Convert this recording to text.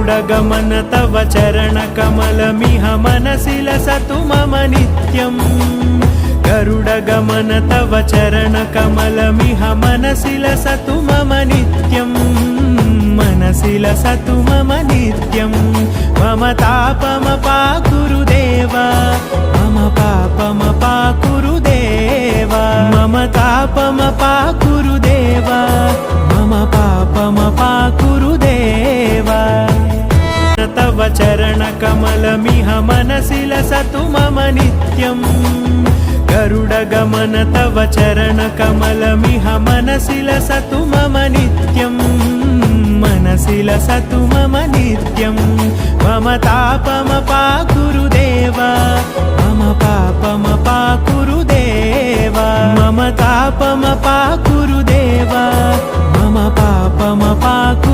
गरुडगमन तव चरणकमलमिह मनसि लसतु मम नित्यम् गरुडगमन तव चरणकमलमिह मनसि लसतु मम नित्यम् मनसि लसतु मम नित्यम् मम तापमपाकुरु देवा मम पापमपाकुरु देवा मम तापमपाकुरु देवा मम पापमपाकुरु देवा तव चरणकमलमिह मनसि लसतु मम नित्यम् गरुडगमन तव चरणकमलमिह मनसि लसतु मम नित्यम् मनसि लसतु मम नित्यम् मम तापमपाकुरु देवा मम पापमपाकुरु देवा मम तापमपाकुरु देवा मम पापमपाकुरु